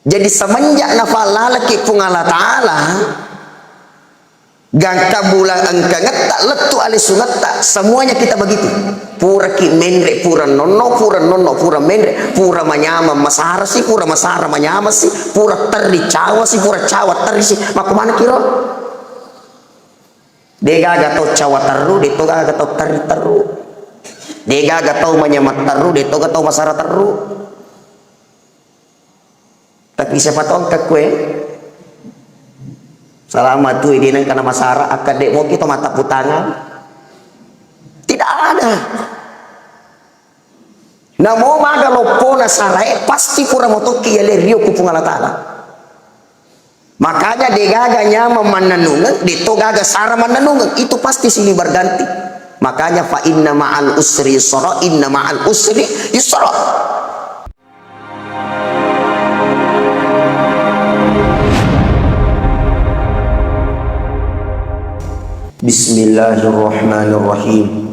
Jadi semenjak nafalalaki pung Allah Ta'ala gangka bulan angka ngetak letu alisungat tak semuanya kita begitu. Pura ki menre pura nono pura menre pura manyama masara si pura masara manyama si pura terdi cawa si pura cawa terdi si makumana kiro dega gatau cawa teru detoga gatau terdi teru dega gatau manyama teru detoga gatau masara teru. Tapi siapa tahu ke kue selama tu ini karena masyarakat akadek mau kita mata putangan tidak ada. Namo maga lopona sarai pasti pura motoki ya rio kupung Allah Ta'ala. Makanya degaganya memananungan ditogaga sara mananungan itu pasti sini berganti. Makanya fa inna ma'al usri yusra inna ma'al usri yusra. Bismillahirrahmanirrahim.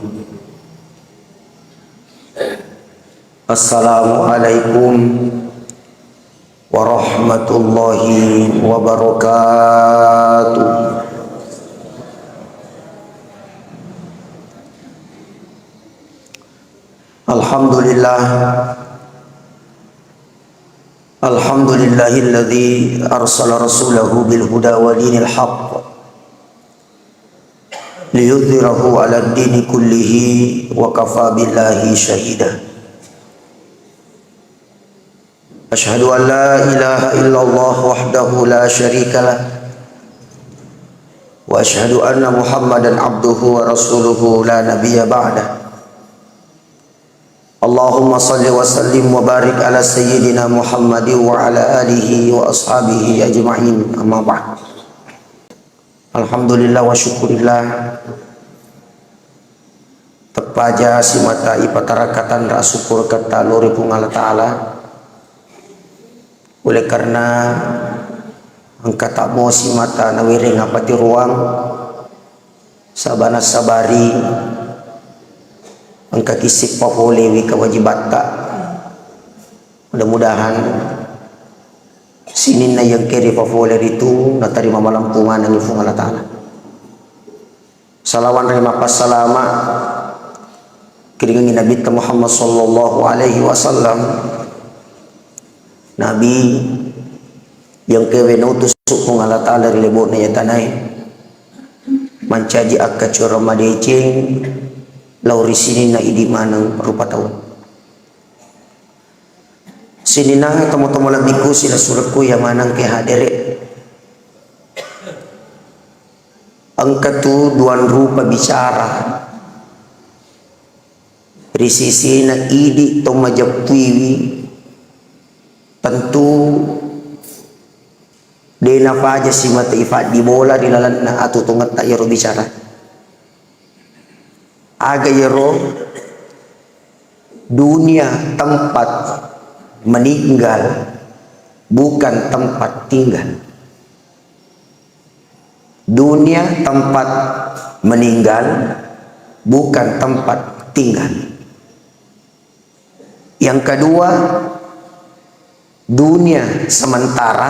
Assalamualaikum warahmatullahi wabarakatuh. Alhamdulillah. Alhamdulillahilladzi arsala rasulahu bil huda wa dinil haqq liyudhhirahu 'ala ad-dini kullihi wa kafa billahi shahida. Asyhadu an la ilaha illallah wahdahu la syarika lah wa asyhadu anna Muhammadan abduhu wa rasuluhu la nabiyya ba'dah. Allahumma salli wa sallim wa barik ala sayyidina Muhammadin wa ala alihi wa ashabihi ajma'in, amma ba'd. Alhamdulillah wa syukurillah tepaja si mata ipatarakatan rasukur kata lori pung Allah Ta'ala. Oleh karena angka tak mau si mata nawiri ngapati ruang sabana sabari angka kisik papolewi kewajibat tak. Mudah-mudahan sinin na yang kiri papoler itu natarima malampungan ng ifung Allah Ta'ala. Salawan rima pasalama kiringin Nabi Muhammad sallallahu alaihi wasallam, Nabi yang kewenutus kung Allah Ta'ala rilibot na yatanay mancaji akka cura madecing lauri sinin na idimanang rupa taon. Sinina tamo-tamo labiku sila suratku yang manang ke hadere angka tu duan rupa bicara risisi na idi to majapwiwi tentu dena faja si mata ifat di bola di lalan na atutungat tak yaro bicara aga yaro dunia tempat meninggal bukan tempat tinggal. Dunia tempat meninggal bukan tempat tinggal. Yang kedua, dunia sementara,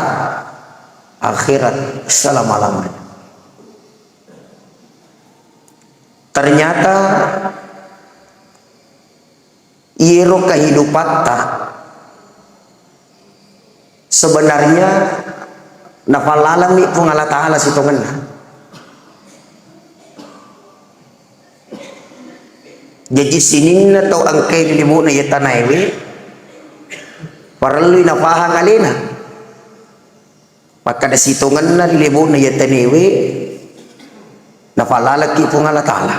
akhirat selama-lamanya. Ternyata iro kehidupan tak sebenarnya nafalalang ni pung Allah Ta'ala sitongan na. Jadi sinin na tau ang kay nilibo na yatanaywe paraloy na pahang alina pagkada sitongan na nilibo na yatanaywe nafalalaki pung Allah Ta'ala.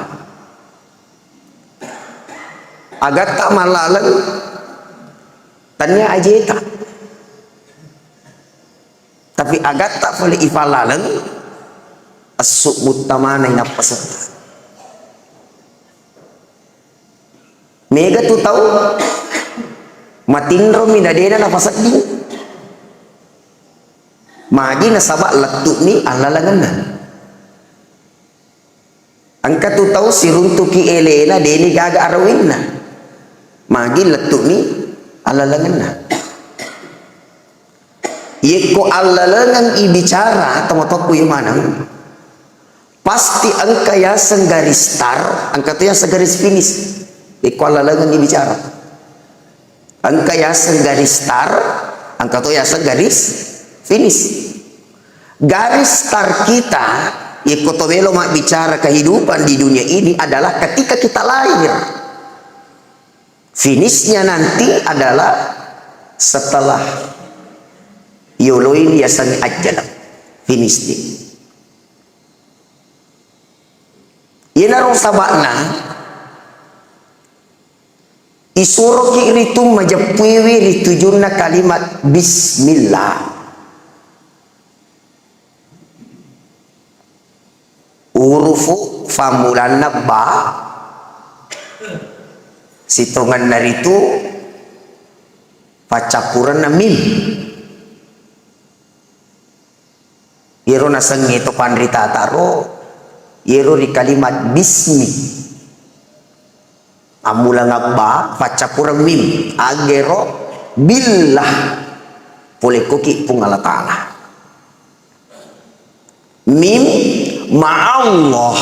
Agat tak malalang tanya ajeta tapi agat tak boleh ifalalang asuk mutamana inapasat. Mega tu tahu matinro minadena napasat di magi nasabak latuk ni alalangan na angka tu tahu siruntuki elena deni gaga arawin na magi latuk ni alalangan na. Yeko alalangang ibicara tomotoku yung manang pasti angka ya senggaris start, angka tu ya senggaris finish. Yeko alalangang ibicara angka ya senggaris start, angka tu ya senggaris finish. Garis start kita yeko tomelo mak bicara kehidupan di dunia ini adalah ketika kita lahir. Finishnya nanti adalah setelah yoloin yasani ajalam finish di yenarong sabakna isuro ki ritum majapwiwi ritujunna kalimat bismillah urufu famulanna ba sitongan naritu pacapuran na mim. Yero nasengi to pandrita taro yero di kalimat bismi amula ngabba pacapurang mim agero billah pole koki pungalatala mim ma'allah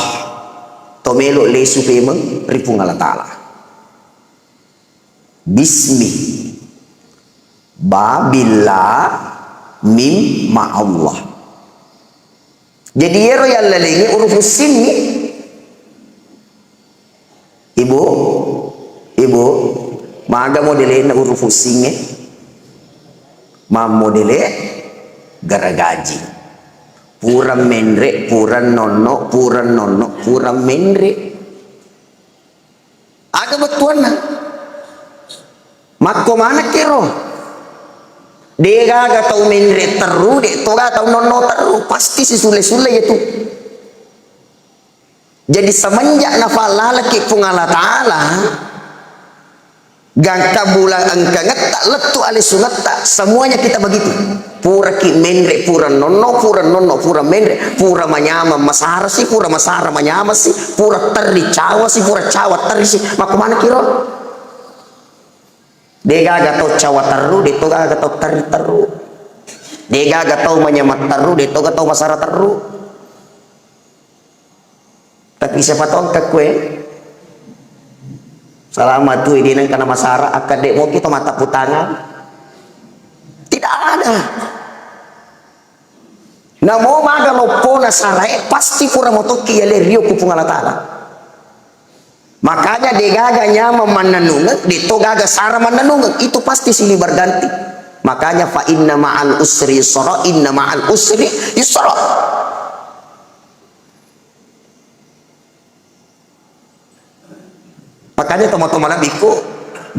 tomelo lesu pemeng ripungalatala bismi ba billah mim ma'allah. Jadi yero yang lalingi uruf sin ni ibu maga modele na uruf sin ni ma modele garagaji pura menre pura menre aga betuan na makko mana kero dega gatau menre teru de toga tau nono teru pasti si sule-sule itu. Jadi semenjak nafala laki pungala ta'ala gangka bulan angka ngeta letu alisungeta semuanya kita begitu pura ki menre pura menre pura manyama masara si pura masara manyama si pura teri cawa si pura cawa teri si makumana kiro dega gatau cawa teru de toga gatau teri teru dega gatau manyamat teru de toga gatau masara teru. Tapi siapa tahu angkat kue selama tu ini karena masara akan dek mau kita mata putangan tidak ada namo maga lopo nasarai pasti pura motoki ya rio kupung alatala. Makanya degaganya memananungan, ditogaga sara mananungan, itu pasti silih berganti. Makanya fa inna ma'al usri yusra, inna ma'al usri yusra. Makanya teman-teman nabiku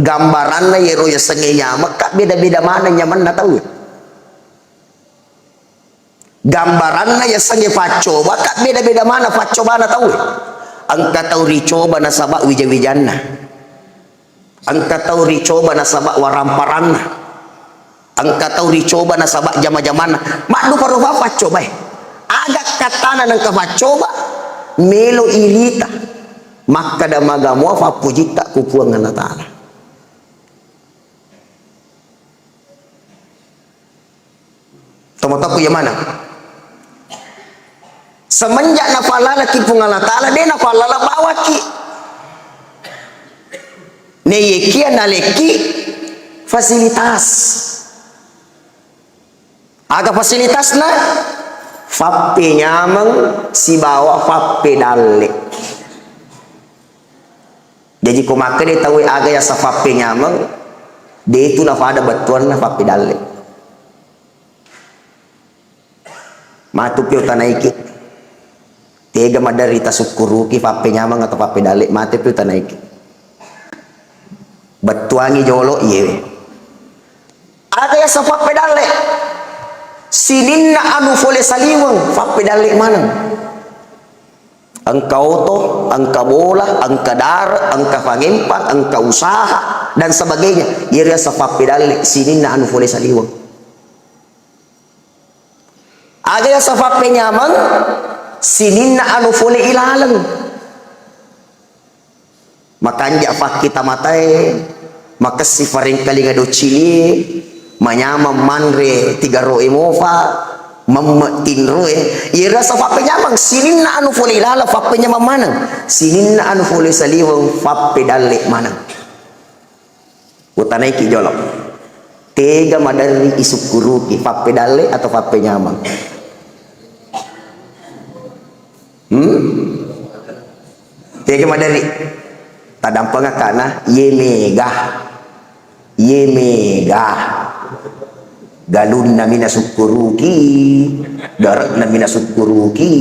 gambarannya yero ya sengenya maka beda-beda mana nyaman na tahu. Gambarannya ya senge faco, maka beda-beda mana faco mana tahu. Angka tahu ricoba nasabak wijawijanna angka tahu ricoba nasabak waramparana angka tahu ricoba nasabak jama-jamana makdu parufa facoba agak katana nang kafacoba melo irita maka damagamu fa pujita kupuang Allah Ta'ala. Tomotaku yang mana? Semenjak nafalala ki pungala ta'ala de nafalala bawa ki ne yeki analeki fasilitas aga fasilitas na fappe nyamang si bawa fappe dalle jadi ko maka de tahu aga ya sa fappe nyamang de itu nafada batuan na fappe dalle matu pio tanaiki tega madari tasukuru ki pape nyamang atau pape dalik mate tu tanaik batuangi jolo iye ada ya sa pape dalik sininna anu fole saliwang pape dalik mana angka oto angka bola angka dar angka pangempang angka usaha dan sebagainya iye sa pape dalik sininna anu fole saliwang ada ya sa pape nyamang sininna anu fole ilalang makanya apa kita matai maka si faring kalinga do cili manyama manre tiga roe mofa mammatin roe ira sa fappe nyamang sinin na anu fole ilala fappe nyamang manang sinin na anu fole saliwang fappe dalle manang utanay ki jolok tega madari isukuruki fappe dalle atau fappe nyamang tega madari tadampang kana yemega galun na minasukuruki darat na minasukuruki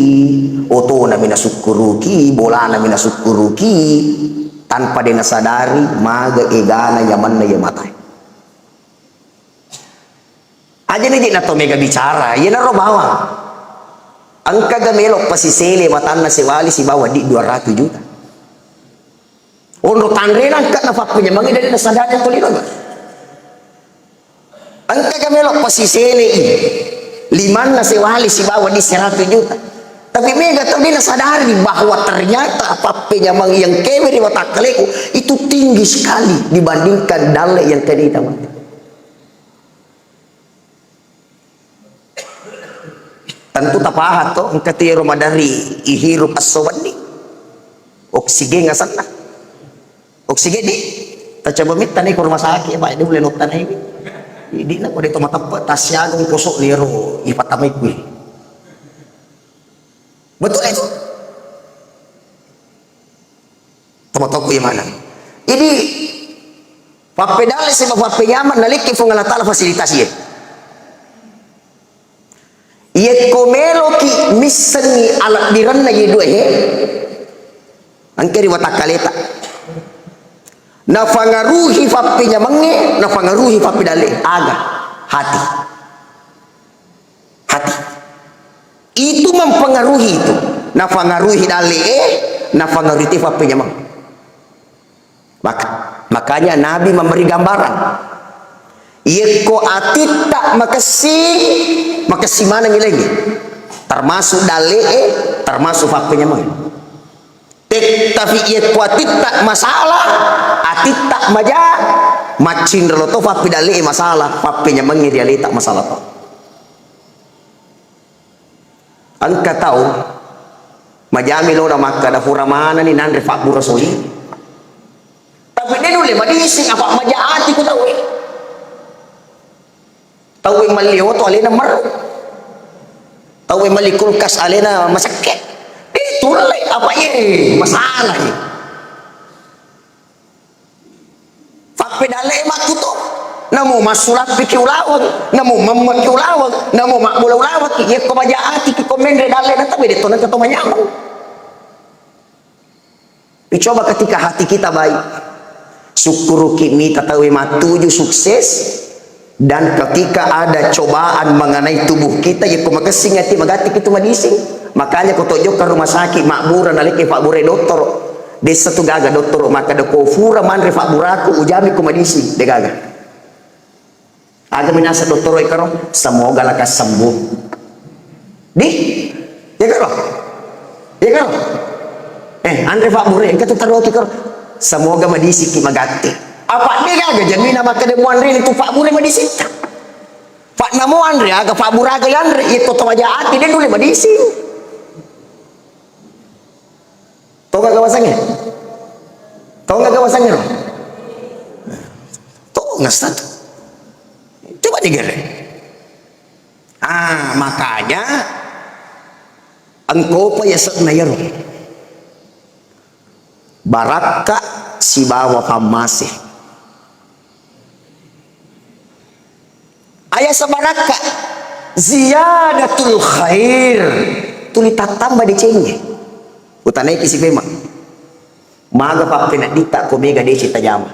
oto na minasukuruki bola na minasukuruki tanpa dia sadari maga egana yaman na yamatay aja nih na to mega bicara yan na bawang ang kagamelok pasisele matan na si wali si bawa di 200 juta ono tanrenan ka na fakpunya mangi dari na sadari tulino ba ang kagamelok pasisele liman na si wali si bawa di 100 juta tapi mega tuh dia sadari bahwa ternyata papenya mang yang kewe di watak kaleku itu tinggi sekali dibandingkan dale yang tadi tamat tentu tapahat to ang katiro madari ihirup asawani oksigen nga sana oksigen di tacoba mit tanay ko rumah sakit ba ini boleh noktan ini hindi na ko dito matapa tasyagong kusok liro ipatamay ko betul itu tumatok ko yung mana ini papedale sa papayaman naliki fong alatala fasilitas ye ye komelo ki misani alat diran na ye dua he angkeri watakaleta na fangaruhi fapinya mange na fangaruhi papedale aga hati itu mempengaruhi itu nafangaruhi dale nafangaruhi fapinya mang makanya Nabi memberi gambaran yeko atita makasi mana lagi termasuk dale termasuk fapinya mang tapi yeko atita masalah atita maja macin reloto fapi dale masalah fapinya mang dia tak masalah to angka tahu majami lo na makada furamana ni nandre fa burasoli tapi dia dulu madising apa majaati ko tahu yang maliho to alena mar tahu yang malikul kas alena masakit itu lay apa ye masalah ye fa pedale makuto namo masulat pikiulawag namo mamakiulawag namo makmulawag iya ko majaati ki komendre dale na tabi dito nagkatumanyamang dicoba ketika hati kita baik syukuru kimi tatawi matuju sukses dan ketika ada cobaan mengenai tubuh kita ya ko magasing ati magati kitu madising makanya ko tojo ka rumah sakit makburan alike pak bure dokter desa tu gaga dokter maka de ko fura manre pak buraku ujami ko madising de gaga aga minasa dokter ikaro semoga lekas sembuh di ya karo andre pak bure engka tu taruh ikaro semoga madisi ki magati apa dia gaga jamina maka de muanre itu pak bure madisi pak namo andre aga pak buraga andre itu to majaati dia dulu madisi to gaga wasangnya to ngasat coba digere makanya engkau pa yasak na yaro baraka si bawa pamase ayah sa baraka ziyadatul khair tuli tatamba di cenge utanay kisi pema maga pa pinadita kumega desi tajama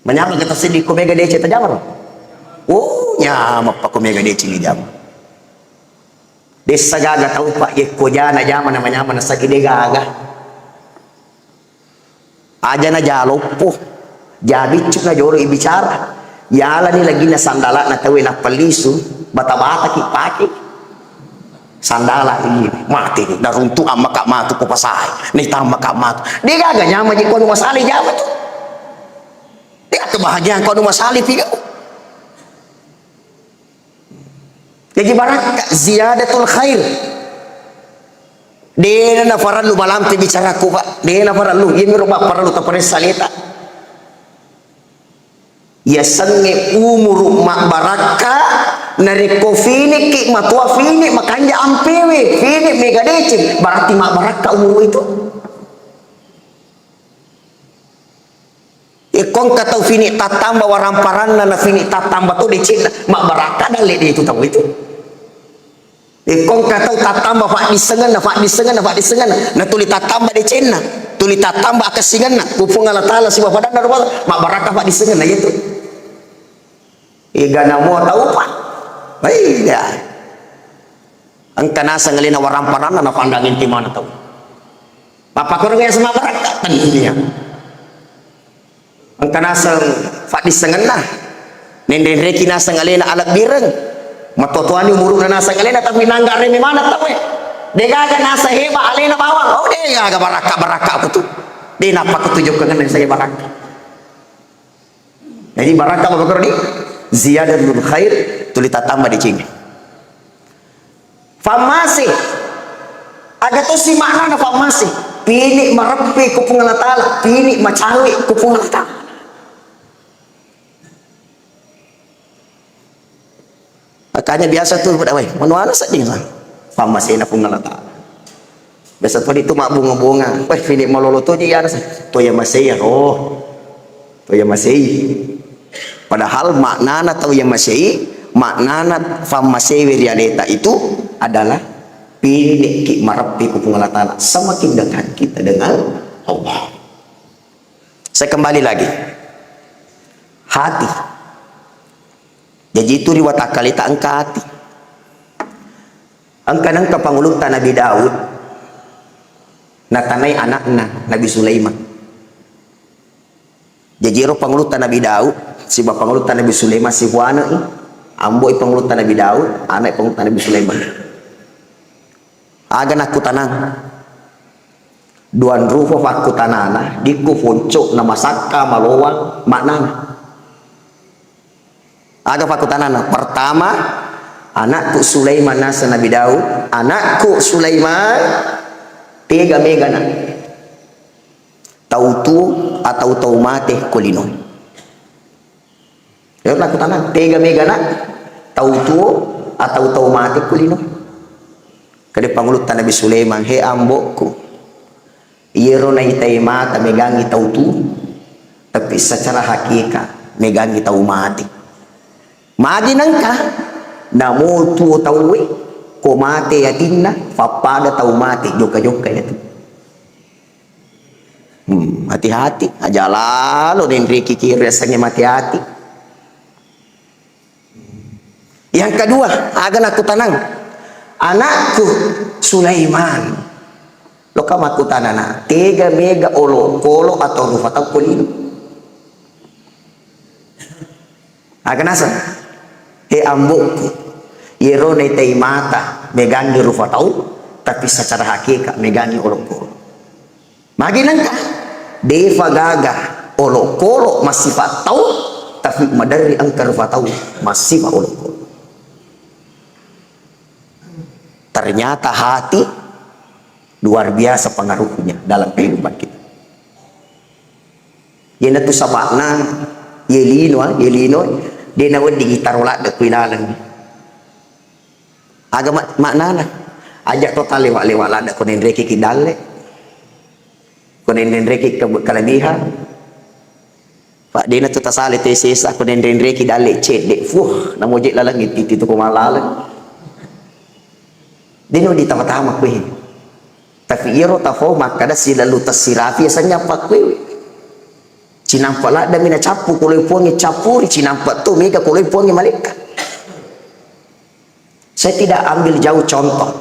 menyama kita sedih kumega desi tajama oh nyama pa kumega desi ni jama desa gaga tau pak ye ko jana jama na manyama na sakide gaga aja na jalopo jadi cuk na joro ibicara yala ni lagi na sandala na tawe na palisu bata-bata ki pake sandala ini mati ni daruntu maka matu ko pasay ni tama ka matu di gaga nyama ji ko masali jama tu Dia kebahagiaan kau nu masalih kau. Jadi barakah ziyadatul khair. Dia na faran lu malam ti bicara ku pak. Dia na faran lu ini rumah faran lu tapare salita. Ya sange umur mak baraka nareko fini ki matua fini makanya ampewe fini mega decim berarti mak baraka umur itu. Ikon kata fini tatamba waramparan na fini tatamba tu decim mak baraka dale dia itu tahu itu. Ikon kata tatamba fa disengan na tuli tatamba decim na tuli tatamba akasingan na kupung Allah taala si bapa dan mak baraka fa disengan na gitu. Iga namo tahu pak, baik ya. Angka nasa ngalina waramparan na pandangin ti mana tahu. Papa ko nga sama baraka taniya. Angka nasa fadis sengan na. Nenden reki nasa ngalina alat bireng. Matotoani umuruk na nasa ngalina tapi nanggare mi mana tahu eh. Dega nasa heba alena bawang. Oh dega ga baraka apa tuh. Di napa ketujuh kan saya baraka. Jadi baraka apa ni? Ziyadatul khair tuli tatamba di sini. Famasi ada tu si makna na famasi. Pini marepi kupung Allah taala, pini macawi kupung Allah taala. Makanya biasa tu budak weh, mana sedih sah. Famasi na kupung Allah taala. Biasa tu itu mak bunga-bunga. Weh pini malolo tu je ya sah. Tu ya masih ya roh. Tu ya masih. Padahal maknana atau yang masih maknana fam masih realita itu adalah pilih ki marapi kupung Allah taala, semakin dekat kita dengan Allah. Saya kembali lagi hati. Jadi itu riwayat akal kita angka hati. Angka pangulutan Nabi Daud natanai anakna Nabi Sulaiman. Jadi ro pangulutan Nabi Daud si bapak pangulutan Nabi Sulaiman si buana ambo pangulutan Nabi Daud anak pangulutan Nabi Sulaiman. Agan aku tanang duan rufa aku tanana diku foncok nama saka malowang maknana. Aga aku tanana pertama anakku Sulaiman nasa Nabi Daud, anakku Sulaiman tiga megana tautu atau taumate kulino. Ya aku tanah tiga megana tautu atau taumate kulino. Kade pangulutan Nabi Sulaiman he ambokku yero na itay mata megangi tautu tapi secara hakikat megangi taumate. Magi nangka namo tu tauwe ko mate yatinna fapada taumate joka-joka itu. Hati-hati aja lalu den riki rasanya mati-hati. Yang kedua agan aku tanang anakku Sulaiman lo kam aku tanana tiga mega olo kolo atau rufatau kulino agan asa he ambukku yero na itay mata megani rufatau tapi secara hakikat megani olo kolo maginan ka deva gaga olo kolo masih fatau tapi madari angka rufatau masih olo kolo. Ternyata hati luar biasa pengaruhnya dalam kehidupan kita. Yan itu sabakna yelino dia nawad di gitar wala da kuinalan. Aga makna na ajak total lewa lada kunin reki kidale. Kunin reki kalabihan. Pak dia na to tasali tesis aku kunin reki dale cedek fuh namojek lalangit itu kumalalan. Dino di tama-tama kwe tapi iro tafo makada sila lutas sirafi asanya pak kwe cinampak lah dan mina capu kuloi puangi capuri cinampak tu mega kuloi puangi malaikat. Saya tidak ambil jauh contoh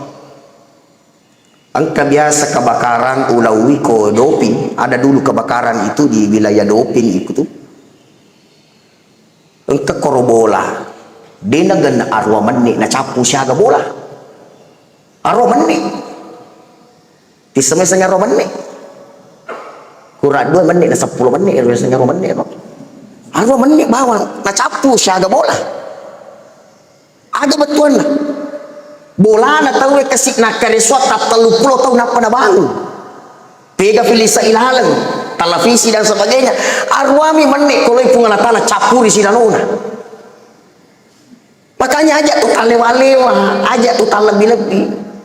angka biasa kebakaran ulawi ko doping ada dulu kebakaran itu di wilayah doping itu angka korobola dina ganda arwah menik na capu siaga bola aromani di semestinya aromani kurang 2 menit 10 menit biasanya aromani arwah menik bawang na capu siya aga bola aga betuan na bola na tahu kasih na kareswat tak 30 tahun apa na bangun pega filisa ilalang televisi dan sebagainya arwami menik kalau ibu ngatala capuri si danona makanya ajak tuh talewa-lewa ajak tuh lebih-lebih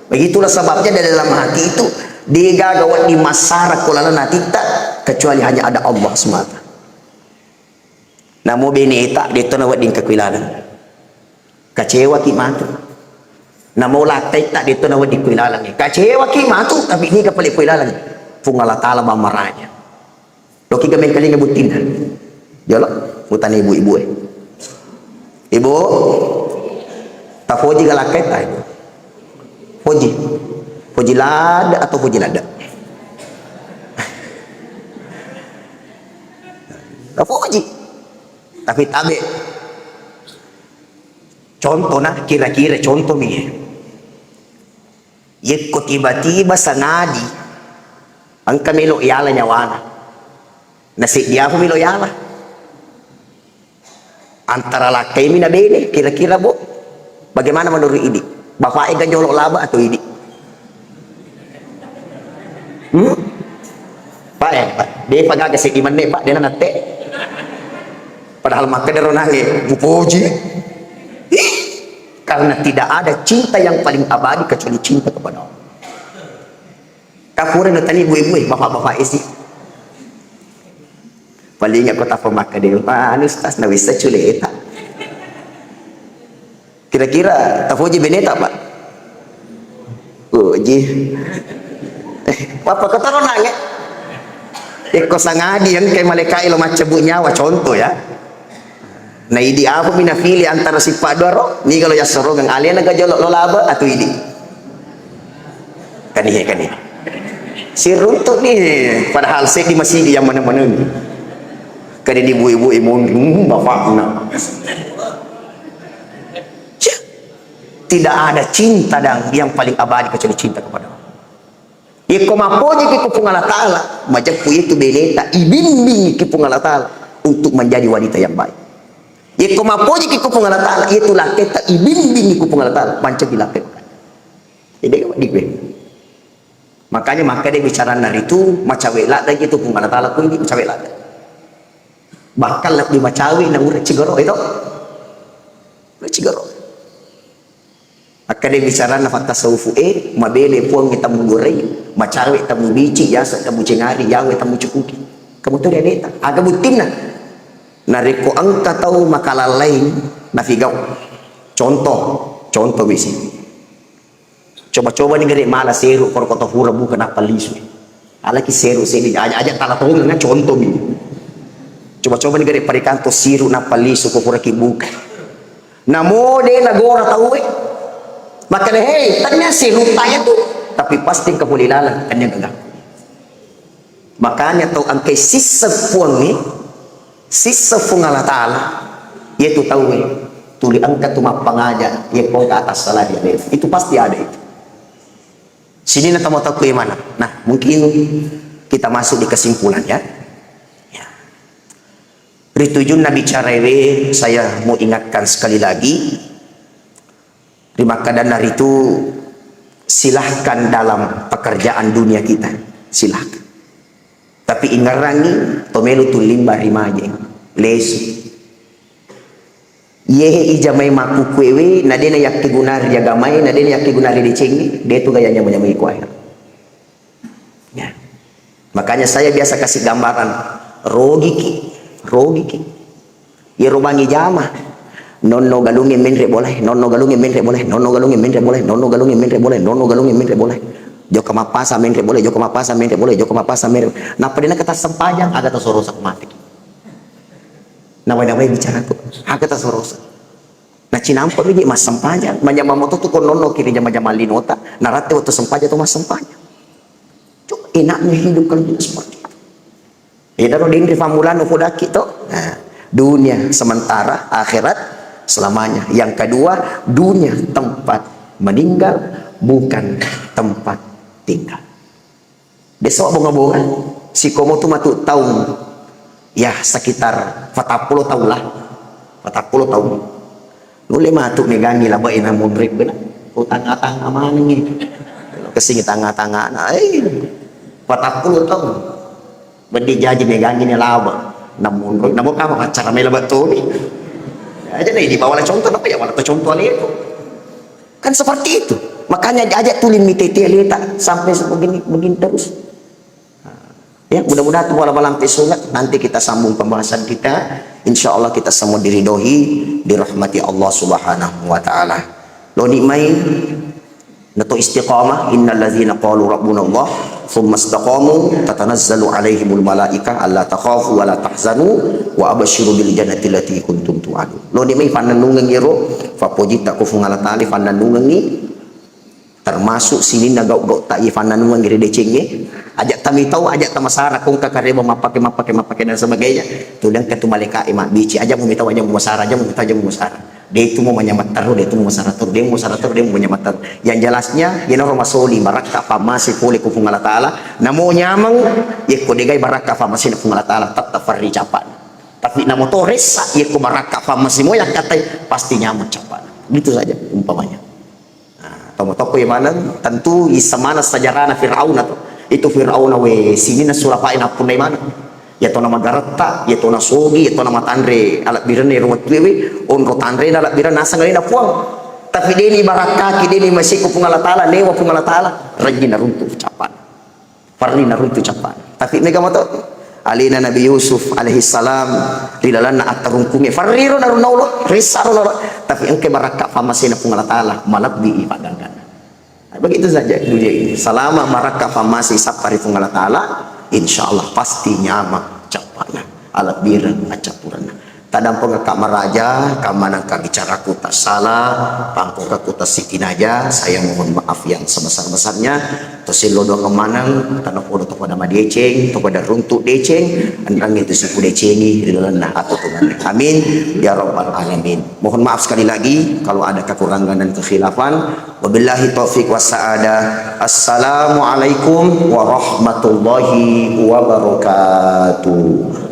begitulah sebabnya dari dalam hati itu dia gawat di masyarakat kulala natita kecuali hanya ada Allah semata namo beneta dito nawat din kakwilalan kecewa ki matu namo laktay tak dito nawat di kwilalan kecewa ki matu tapi ini kapali kwilalan pungala tala bamaranya loki gamen kali ngabutin jolo butan ibu-ibu ibu tak foji galakai tak ibu foji lada atau foji lada tak foji tapi tabe contoh nah kira-kira contoh nih yeko tiba-tiba sangadi angka melo yala nyawana nasi dia aku melo yala antara lakai mina bene kira-kira bu bagaimana menurut ini bapak ega nyolok laba atau ini pak pak dia pagak kasih di mana pak dia nanti padahal maka dia ronange puji karena tidak ada cinta yang paling abadi kecuali cinta kepada Allah kapuran tadi ibu-ibu bapak-bapak isi paling aku tak pemaka dia anu tas na bisa culeta kira-kira tafoji beneta pak uji apa kata ronange eko sangadi yang kayak malaikat ilo macam nyawa contoh ya nah ini apa mina pilih antara si Pak Doro ni kalau ya sorong alien naga jolok lolaba atau ini kan ini si runtuk nih padahal saya di masih di yang mana-mana nih kan ini ibu-ibu imun bapak nak tidak ada cinta dan yang paling abadi kecuali cinta kepada Allah iko mapoji ki pungala taala macam itu beneta ibimbing ki pungala taala untuk menjadi wanita yang baik iko mapoji ki pungala taala itu laketa ibimbing ki pungala taala panca dilaket jadi gue makanya maka dia bicara dari itu macawela dan itu pungala taala ku ini macawela bakal lebih macawi na urek cigoro itu cigoro akade bicara na fatasawufu mabele puang kita mugurei macawe tamu bici yasa tamu cengari yawe tamu cukuki kamu tuh dia aga butina nareko angka tahu makalah lain nafigau contoh bisi coba-coba nih gede malah seru korkoto hura bukan apa lisu alaki seru sini aja talah tahu nggak contoh bi coba-coba nih gede parikanto siru napa lisu kokura kibuka namo de nagora tahu maka hei tanya si rupanya tuh tapi pasti kepulilalan kan yang gagak makanya tahu angkai sisa puang sisa Allah Ta'ala yaitu tahu tuli angkat tuh mapang aja ya kau ke atas salah dia itu pasti ada itu sini nanti mau tahu ke mana nah mungkin kita masuk di kesimpulan ya ritujun Nabi Carewe saya mau ingatkan sekali lagi terima kadar itu silahkan dalam pekerjaan dunia kita silahkan tapi ingarangi tomelu tu limba rimaje lesu yehe ijamai maku kwewe nadena yakti gunari jagamai nadena yakti gunari dicengi dia tu gayanya menyamai kuair ya makanya saya biasa kasih gambaran rogi ki ya rubangi jama nonno galungi menre boleh nonno galungi menre boleh nonno galungi menre boleh nonno galungi menre boleh nonno galungi menre boleh joko mapasa menre boleh joko mapasa menre boleh joko mapasa menre nah padina kata sempajang agak tasorosa mati nawai bicara tuh agak tasorosa nah cinampa biji mas sempajang manyama moto tuh nonno kiri jama-jama linota narate waktu sempajang tuh mas sempajang cuk enaknya hidup kalau seperti itu ya daro dindri famulano kodaki tuh nah dunia sementara akhirat selamanya yang kedua dunia tempat meninggal bukan tempat tinggal besok bonga-bonga si komo tu matu tahu ya sekitar 40 tahun lah, 40 tahun. Nuli matuk nih gangi lah bain namun rib benar. Kau tengah-tengah mana nih? Kesini tengah-tengah, nah, 40 tahun. Bedi jaji nih gangi nih laba. Namun apa cara mela betul nih? Aja nih di bawah contoh apa ya? Walau contoh itu kan seperti itu. Makanya ajak tulin mitete lihat sampai begini begini terus. Ya, mudah-mudahan wala balang sunat nanti kita sambung pembahasan kita. Insya Allah kita semua diridhoi dirahmati Allah Subhanahu wa taala. Lo nikmai nato istiqamah innal ladzina qalu rabbuna Allah tsumma istaqamu tatanazzalu alaihimul malaika alla takhafu wa la tahzanu wa abasyiru bil jannati allati kuntum tu'adun. Lo nikmai pananungan iro fa pojita ku fungala tali pananungan ni termasuk sini nagau-gau tak ifananungan gire decengnya ajak kami tahu ajak tamasara kung kakareba mapake dan sebagainya tu dan ketu malika imak bici aja mau minta aja mau masara aja mau minta aja mau masara dia itu mau menyamat taruh dia itu mau masara taruh dia mau masara taruh dia mau menyamat taruh yang jelasnya yana ramasoli baraka famasi pole ku fungala taala namo nyamang ye ko degai baraka famasi na fungala taala tetap farri capan tapi namo to resa ye ko baraka famasi mo yang kata pasti nyamut capan gitu saja umpamanya. Tomo-toko yang mana tentu isamana sajarana Fir'aun atau itu Fir'aun we sini na surapain apun na mana ya to nama garata ya to na sogi ya to nama tandre alat biran ni ruwat lewi on ro tandre alat biran nasa ngali na puang tapi deni baraka ki deni masih ku pungala taala newa pungala taala rajin na runtuh capan parli na runtuh capan tapi mega moto alina Nabi Yusuf alaihi salam lilalana atarungkumi farriru narunaulo risaro tapi engke baraka famasina pungala taala malab di ipagangan. Begitu saja dunia ini selama baraka famasi sapari pungala taala insyaallah pasti nyamak capana alat biran acapurana tadang pengekak meraja kamanang kabicaraku tak salah pangkokaku tak sikin aja saya mohon maaf yang sebesar-besarnya tosilo doang kemanang tanah podo to pada madeceng to pada runtuk deceng andang itu suku decengi dilenah atau Tuhan amin ya rabbal alamin. Mohon maaf sekali lagi kalau ada kekurangan dan kekhilafan. Wabillahi taufiq wassaada. Assalamualaikum warahmatullahi wabarakatuh.